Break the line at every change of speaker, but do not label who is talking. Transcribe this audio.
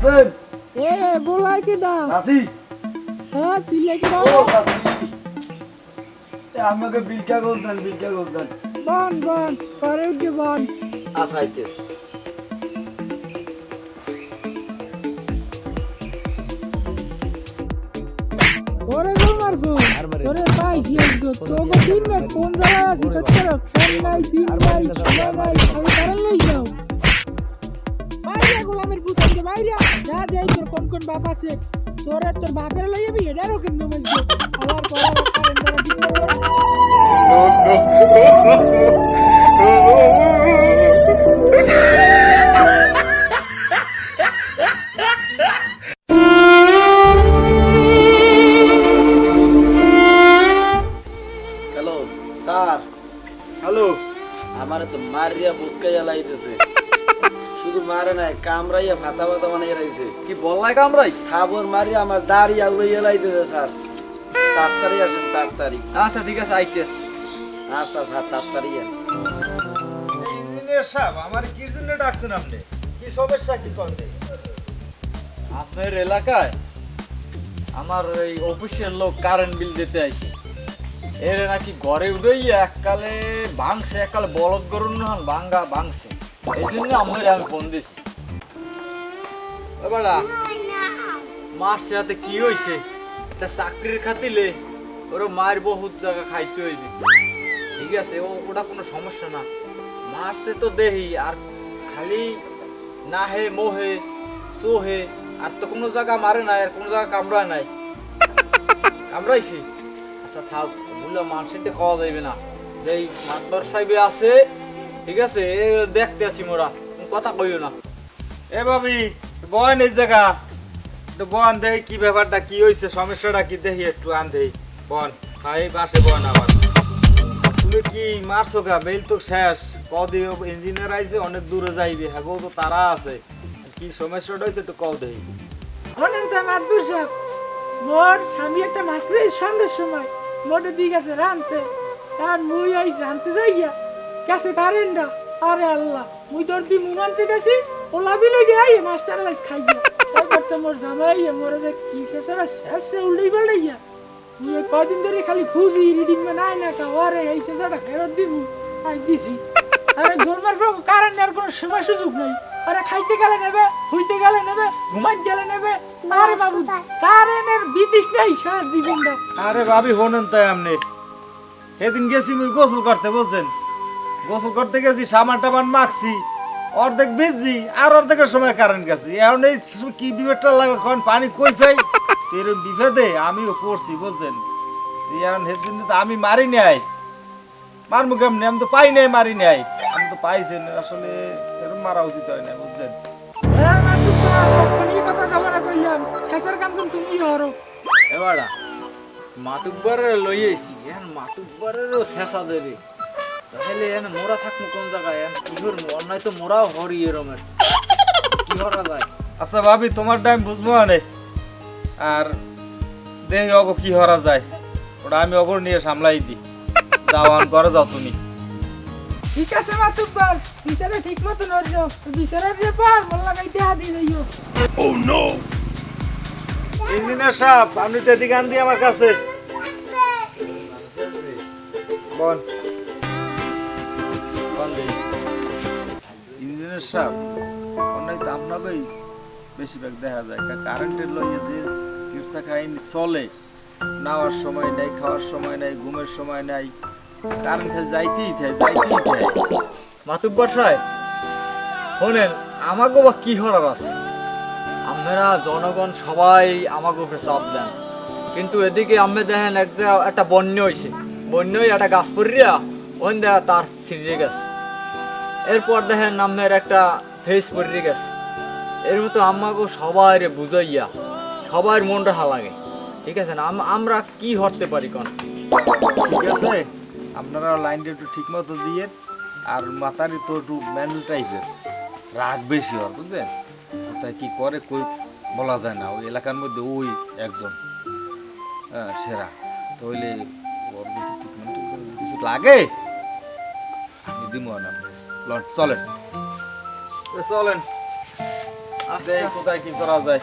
আছেন?
এ বলাই কি দা
আসি।
হ্যাঁ সিলে কি দা
ও আসি। আমাকে বিলকা গোলদান
বন বন পরে উঠে বন
আসাইতে।
ওরে গো মারছো তোরে পাইছি আজকে তোকে দিন না কোন জায়গায় আছি কতরা ফোন নাই দিন নাই সময় নাই খালি কারণ লই যাও বাইরে গোলামের পুতাকে বাইরে যা দেই তোর কোন কোন বাপ আছে তোরে তোর বাপের লই যাবি এডারও কেন নমস্কার আবার পরে কারণ দ্বারা ঠিক করে
হ্যালো স্যার। হ্যালো। আমারে তো মারিয়া বুঝকাইয়া লাইতেছে। শুধু মারে নাই কামড়াইয়া ফাতা ফাতা বানাইয়া রাইছে।
কি বললাই কামরাই?
খাবার মারিয়া আমার দাড়ি আউলাইয়া লাইতেছে স্যার। তাড়াতাড়ি আসেন তাড়াতাড়ি।
আচ্ছা ঠিক আছে আইতেছ।
আচ্ছা স্যার তাড়াতাড়ি আসেন।
ইঞ্জিনিয়ার সাহেব আমার কি জন্য ডাকছেন আপনি? কি সমস্যা কি করতে?
আপনার এলাকায় আমার এই অফিসের লোক কারেন্ট বিল দিতে আইছে। এর নাকি ঘরে উঠেই এককালে ভাঙছে, এককালে বলদ গরুর নহন ভাঙছে। এই জন্য আমি ফোন দিছি। এবার মাসে হাতে কি হয়েছে? তা চাকরির খাতিলে ওর মায়ের বহুত জায়গা খাইতে হইবে। ঠিক আছে, ওটা কোনো সমস্যা না। মারছে তো দেহি আর খালি নাহে মোহে সোহে, আর তো কোনো জায়গা মারে নাই, আর কোনো জায়গা কামড়ায় নাই। কামড়াইছি? আচ্ছা থাক, বললে মানুষের খাওয়া যাইবে না। যেই মাতবার সাহেবে আছে, ঠিক আছে, দেখতে আছি মোরা, কথা কইও না।
এ ভাবি বয়ান এই জায়গা একটু বয়ান দেখি কি ব্যাপারটা কি হয়েছে, সমস্যাটা কি দেখি একটু আন দেখি বন। হ্যাঁ এই পাশে বয়ান আবার। তুমি কি মারছো গা? বেল তো শেষ, কদি ইঞ্জিনিয়ার আইছে অনেক দূরে যাইবে, হ্যাঁ তো তারা আছে। কি সমস্যাটা হয়েছে একটু কও দেখি।
অনেক দাম আব্দুল সাহেব মোর স্বামী একটা মাছ লই সন্ধ্যের সময় মোটে দিয়ে গেছে রানতে আর মুই ওই রানতে যাই গিয়া গেছে কারেন্টটা। আরে আল্লাহ, মুই তোর দি মুন আনতে গেছি ওলা বিলে গিয়ে আই মাছটার লাইস খাই গিয়া তারপর তো মোর জামাই মোরে যে কি শেষরা শেষে উল্টেই পাল্টাই গিয়া মুই কদিন ধরে খালি খুঁজি রিডিং মে নাই না কাওয়ারে এই শেষটা ফেরত দিবু আই দিছি। আরে গোলমার কারেন্ট আর কোনো সময় সুযোগ নাই। আরে খাইতে গেলে নেবে, হইতে গেলে নেবে, ঘুমাইতে গেলে নেবে। আরে বাবু কারেন্টের বিদিশ নাই সার জীবনটা।
আরে ভাবি হনেন তাই আপনি সেদিন গেছি মুই গোসল করতে, বুঝছেন? গোসল করতে গেছি সামান টামান মাখছি, অর্ধেক ভিজছি আর অর্ধেকের সময় কারেন্ট গেছে। এখন এই কি বিপদটা লাগে, কখন পানি কই পাই এরকম বিপদে আমিও পড়ছি, বুঝছেন? এখন সেদিন তো আমি মারি নাই, মারমু কেমনি? আমি তো পাই নাই, মারি নাই। আমি তো পাইছেন আসলে এরকম মারা উচিত হয় না, বুঝছেন?
হ্যাঁ মাতু এই কথা কামনা কইলাম শেষের কাম কোন তুমি হরো।
এবার মাতুব্বারের লই আইছি, এখন মাতুব্বারেরও শেষা দেবে। তাহলে এনে মোরা থাকবো কোন জায়গায়? কি করবো? অন্যায় তো মোরাও হরি এরমের, কি হরা যায়?
আচ্ছা ভাবি তোমার টাইম বুঝবো অনেক, আর দেখি অগো কি হরা যায়, ওটা আমি অগর নিয়ে সামলাই দিই। যাও অন করে যাও তুমি।
ঠিক আছে মাতুব্বার, বিচারে ঠিক মতো নড়ছো, বিচারের ব্যাপার মন লাগাইতে হাদি যাইও।
ইঞ্জিনিয়ার সাহেব আপনি তো এদিকে আন দিয়ে আমার কাছে বল। ইঞ্জিনিয়ার সাহেব অনেক দাম না ভাই, বেশিরভাগ দেখা যায় কারেন্টের লইয়ে যে কিরসা খাইনি চলে, নাওয়ার সময় নাই, খাওয়ার সময় নাই, ঘুমের সময় নাই, কারেন্ট খালি যাইতেই থাকে।
মাতুব্বার সাহেব শোনেন, আমাকে বা কি হরার আছে? আমরা জনগণ সবাই আমাকে উপরে চাপ দেন, কিন্তু এদিকে আমি দেখেন একটা বন্যা হয়েছে, বন্যায় একটা গাছ পড়িয়া ওখান দেখা তার ছিঁড়ে গেছে। এরপর দেখেন নামের একটা ফেস পড়ে গেছে। এর মতো আমাকে সবাই বুঝাইয়া সবার মনটা হালাগে। ঠিক আছে না? আমরা কি হতে পারি কোন?
ঠিক আছে, আপনারা লাইনটা একটু ঠিক মতো দিয়ে, আর মাথারি তো একটু ম্যানুয়াল টাইপের, রাগ বেশি হয়, বুঝছেন? ওটা কি করে কই বলা যায় না। ওই এলাকার মধ্যে ওই একজন সেরা, তো হইলে ওর যদি ট্রিটমেন্ট কিছু লাগে আমি দিব না। চলেন চলেন। দেখি কোথায় কি করা যায়